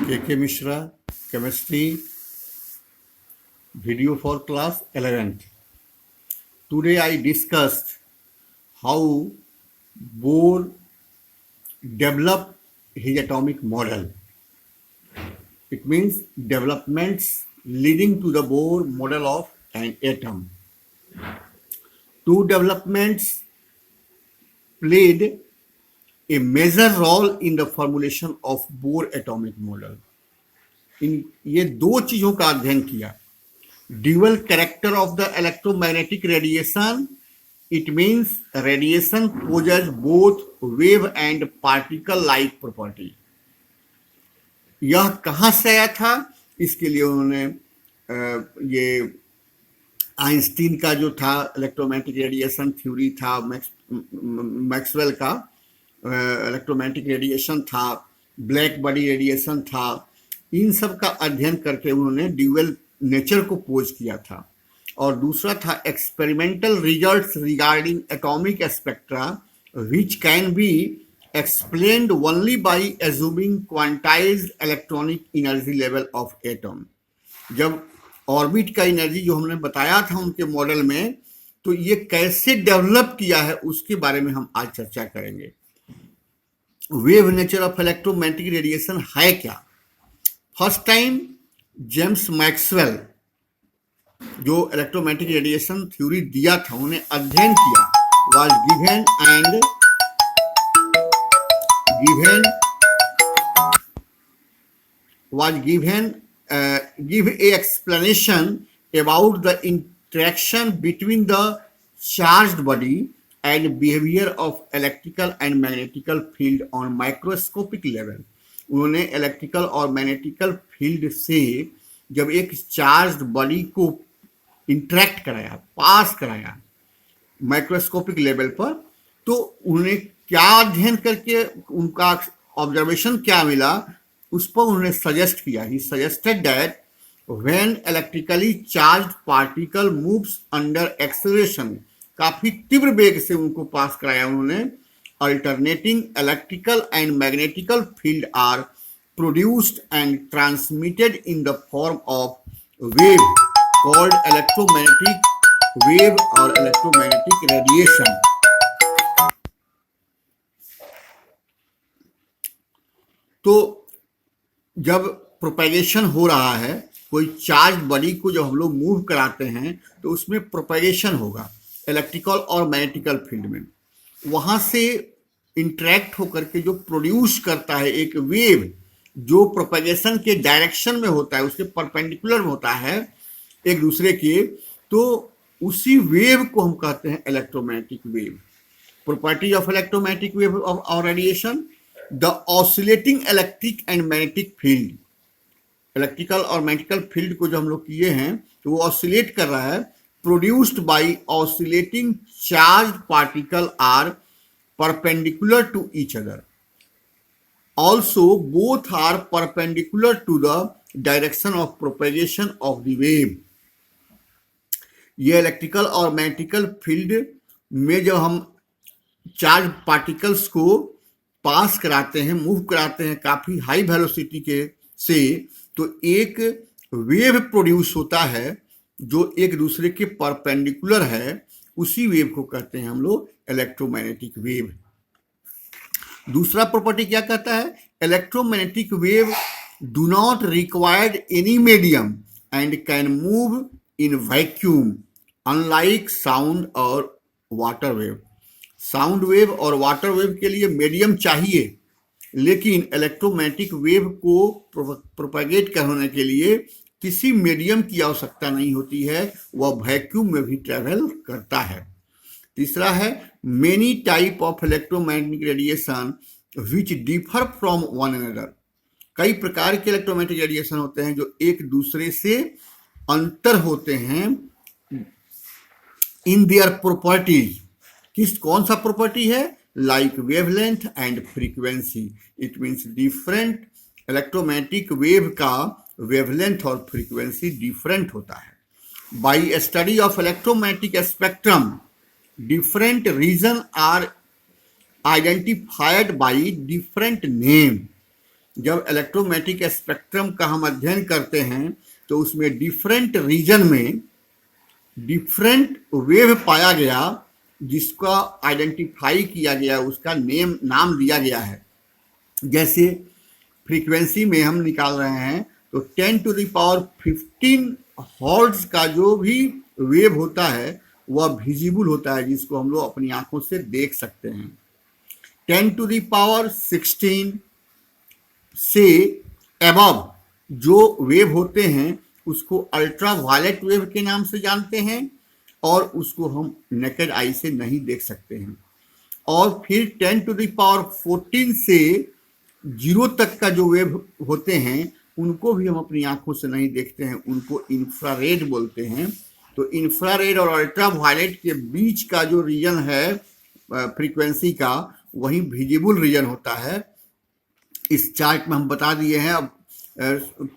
K. Mishra, Chemistry, video for class 11th. Today I discussed how Bohr developed his atomic model. It means developments leading to the Bohr model of an atom. Two developments played a major role in the formulation of Bohr atomic model. ये दो चीजों का अध्ययन किया. Dual character of the electromagnetic radiation. It means radiation possesses both wave and particle-like property. यह कहाँ से आया था? इसके लिए उन्होंने ये आइंस्टीन का जो था इलेक्ट्रोमैग्नेटिक रेडिएशन थ्योरी था, मैक्सवेल का इलेक्ट्रोमैग्नेटिक रेडिएशन था, ब्लैक बॉडी रेडिएशन था, इन सब का अध्ययन करके उन्होंने ड्यूअल नेचर को पोज किया था. और दूसरा था experimental results regarding atomic spectra which can be explained only by assuming quantized electronic energy level of atom. जब ऑर्बिट का एनर्जी जो हमने बताया था उनके मॉडल में, तो ये कैसे डेवलप किया है उसके बारे में हम आज चर्चा करेंगे. Wave nature of electromagnetic radiation है क्या? फर्स्ट टाइम जेम्स मैक्सवेल जो इलेक्ट्रोमैग्नेटिक रेडिएशन थ्योरी दिया था, उन्हें अध्ययन किया. Was given give a explanation about the interaction between the charged body and behavior of electrical and magnetical field on microscopic level. उन्होंने electrical और मैग्नेटिकल फील्ड से जब एक चार्ज्ड बॉडी को इंटरेक्ट कराया, पास कराया माइक्रोस्कोपिक लेवल पर, तो उन्हें क्या अध्ययन करके उनका ऑब्जर्वेशन क्या मिला उस पर उन्होंने सजेस्ट किया. He suggested that when electrically charged particle moves under acceleration, काफी तीव्र वेग से उनको पास कराया उन्होंने. Alternating electrical and magnetical field are produced and transmitted in the form of wave called electromagnetic wave or electromagnetic radiation. तो जब प्रोपेगेशन हो रहा है, कोई चार्ज बॉडी को जब हम लोग मूव कराते हैं तो उसमें प्रोपेगेशन होगा इलेक्ट्रिकल और मैग्नेटिकल फील्ड में. वहां से इंटरेक्ट होकर के जो प्रोड्यूस करता है एक वेव, जो प्रोपेगेशन के डायरेक्शन में होता है, उसके परपेंडिकुलर होता है एक दूसरे के, तो उसी वेव को हम कहते हैं electromagnetic wave. Property of electromagnetic wave और radiation, the oscillating electric and magnetic field. Electrical और मैग्नेटिकल फील्ड को जो हम लोग किए हैं तो वो ऑसिलेट कर रहा है. Produced by oscillating charged particle are perpendicular to each other. Also, both are perpendicular to the direction of propagation of the wave. ये इलेक्ट्रिकल और मैग्नेटिकल फील्ड में जब हम चार्ज पार्टिकल्स को पास कराते हैं, मूव कराते हैं काफी हाई वेलोसिटी के से, तो एक वेव प्रोड्यूस होता है जो एक दूसरे के परपेंडिकुलर है. उसी वेव को कहते हैं हम लोग इलेक्ट्रोमैग्नेटिक वेव. दूसरा प्रॉपर्टी क्या कहता है? Electromagnetic wave do not required any medium and can move in vacuum unlike sound और वाटर वेव. साउंड वेव और वाटर वेव के लिए मीडियम चाहिए, लेकिन इलेक्ट्रोमैग्नेटिक वेव को प्रोपेगेट करने के लिए किसी मीडियम की आवश्यकता नहीं होती है, वह वैक्यूम में भी ट्रेवल करता है. तीसरा है many type of electromagnetic radiation which differ from one another. कई प्रकार के इलेक्ट्रोमैग्नेटिक रेडिएशन होते हैं जो एक दूसरे से अंतर होते हैं इन देयर प्रॉपर्टीज. कौन सा प्रॉपर्टी है? Like wavelength and frequency. It means different electromagnetic wave का वेवलेंथ और फ्रीक्वेंसी डिफरेंट होता है. Bye study of electromagnetic spectrum different region are identified by different name. जब इलेक्ट्रोमैग्नेटिक स्पेक्ट्रम का हम अध्ययन करते हैं तो उसमें डिफरेंट रीजन में डिफरेंट वेव पाया गया, जिसका आइडेंटिफाई किया गया, उसका नाम दिया गया है। जैसे फ्रीक्वेंसी में हम निकाल रहे हैं तो 10⁻15 हर्ट्ज का जो भी वेव होता है वह विजिबल होता है, जिसको हम लोग अपनी आंखों से देख सकते हैं। 10⁻16 से अबव जो वेव होते हैं उसको अल्ट्रा वायलेट वेव के नाम से जानते हैं, और उसको हम नेकेड आई से नहीं देख सकते हैं। और फिर 10⁻14 से 0 तक का जो वेव होते हैं उनको भी हम अपनी आंखों से नहीं देखते हैं, उनको इंफ्रारेड बोलते हैं। तो इंफ्रारेड और अल्ट्रा वायलेट के बीच का जो रीजन है फ्रीक्वेंसी का, वही विजिबल रीजन होता है। इस चार्ट में हम बता दिए हैं। अब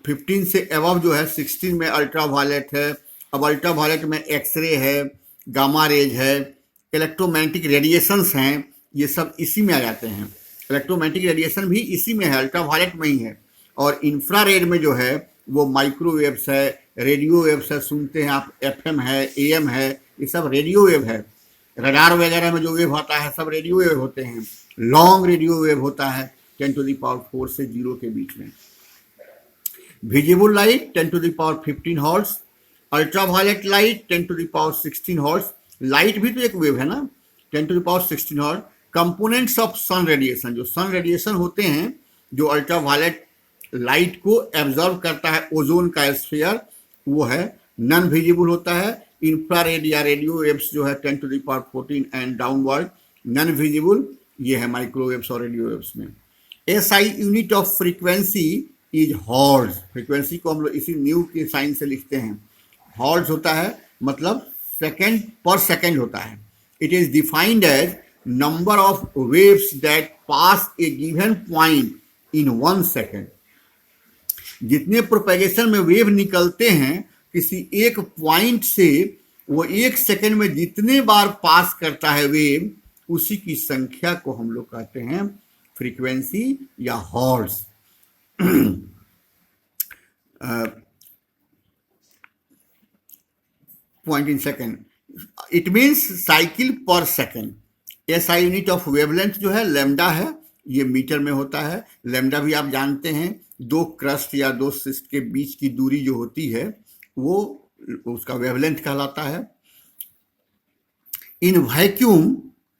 15 से अबव जो है 16 में अल्ट्रा वायलेट है। अब अल्ट्रा वायलेट में एक्सरे है, गामा रेज है, इलेक्ट्रोमैग्नेटिक रेडिएशंस हैं, ये सब इसी में आ जाते हैं। इलेक्ट्रोमैग्नेटिक रेडिएशन भी इसी में है, अल्ट्रा वायलेट में ही है। और इंफ्रारेड में जो है वो माइक्रोवेव्स है, रेडियो वेव्स है, सुनते हैं आप, एफएम है, एएम है, ये सब रेडियो वेव है। रडार वगैरह में जो वेव आता है सब रेडियो वेव होते हैं। लॉन्ग रेडियो वेव होता है 10⁻4 से 0 के बीच में। Visible light 10⁻15 hertz, ultra violet light 10⁻16 hertz. Light भी तो एक वेव है ना, 10⁻16 hertz. Components of sun radiation, जो सन रेडिएशन होते हैं जो अल्ट्रा वायलेट लाइट को एब्जॉर्ब करता है ओजोन का स्फीयर, वो है नॉन विजिबल होता है। इंफ्रारेड या रेडियो वेव्स जो है 10⁻14 एंड डाउनवर्ड नॉन विजिबल, ये है माइक्रोवेव्स और रेडियो वेव्स में। SI unit of frequency is hertz. Frequency को हम लोग इसी न्यू के साइन से लिखते हैं। हर्ट्ज होता है मतलब सेकेंड पर सेकेंड होता है। It is defined as number of waves that pass a given point in 1 second. जितने प्रोपेगेशन में वेव निकलते हैं किसी एक पॉइंट से, वो 1 सेकेंड में जितने बार पास करता है वेव, उसी की संख्या को हम लोग कहते हैं फ्रीक्वेंसी या hertz. Point in second, it means cycle per second. SI unit of wavelength जो है लैम्डा है, ये मीटर में होता है। लैम्डा भी आप जानते हैं, 2 क्रस्ट या 2 सिस्ट के बीच की दूरी जो होती है वो उसका वेवलेंथ कहलाता है। In vacuum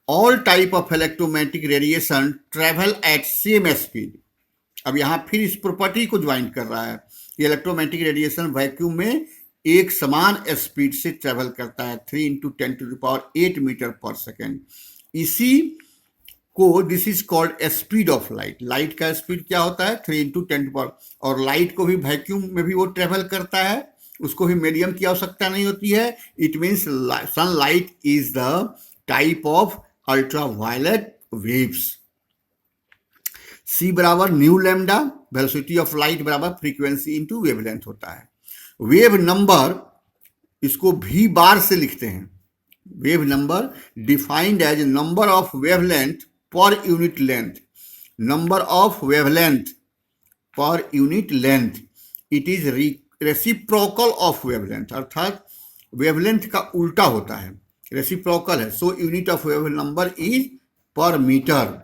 all type of electromagnetic radiation travel eight same speed. अब यहाँ फिर इस प्रॉपर्टी को ज्वाइन कर रहा है कि इलेक्ट्रोमैग्नेटिक रेडिएशन वैक्यूम में एक समान स्पीड से ट्रेवल करता है, 3 × 10⁸ मीटर पर सेकेंड। इसी को this is called speed of light. Light का स्पीड क्या होता है 3 × 10⁻, और लाइट को भी वैक्यूम में भी वो ट्रेवल करता है, उसको भी मीडियम की आवश्यकता नहीं होती है। It means sunlight is the type of ultra violet waves. C बराबर nu lambda, velocity of light बराबर फ्रीक्वेंसी इंटू वेवलेंथ होता है। वेव नंबर इसको V बार से लिखते हैं। Wave number defined as number of wavelength per unit length. Number of wavelength per unit length, it is reciprocal of wavelength, अर्थात wavelength का उल्टा होता है, रेसिप्रोकल है। So unit of wave number is पर मीटर।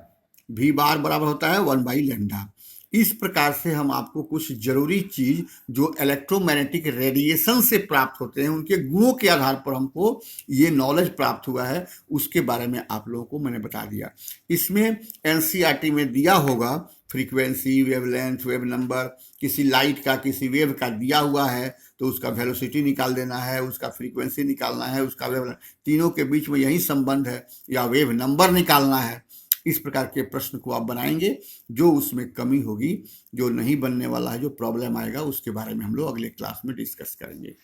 V बार बराबर होता है 1/λ। इस प्रकार से हम आपको कुछ जरूरी चीज जो इलेक्ट्रोमैग्नेटिक रेडिएशन से प्राप्त होते हैं, उनके गुणों के आधार पर हमको ये नॉलेज प्राप्त हुआ है, उसके बारे में आप लोगों को मैंने बता दिया। इसमें एनसीईआरटी में दिया होगा फ्रीक्वेंसी, वेवलेंथ, वेव नंबर, किसी लाइट का किसी वेव का दिया हुआ है तो उसका वेलोसिटी निकाल देना है, उसका फ्रीक्वेंसी निकालना है, उसका वेवलेंथ, तीनों के बीच में यही संबंध है, या वेव नंबर निकालना है। इस प्रकार के प्रश्न को आप बनाएंगे। जो उसमें कमी होगी, जो नहीं बनने वाला है, जो प्रॉब्लम आएगा, उसके बारे में हम लोग अगले क्लास में डिस्कस करेंगे।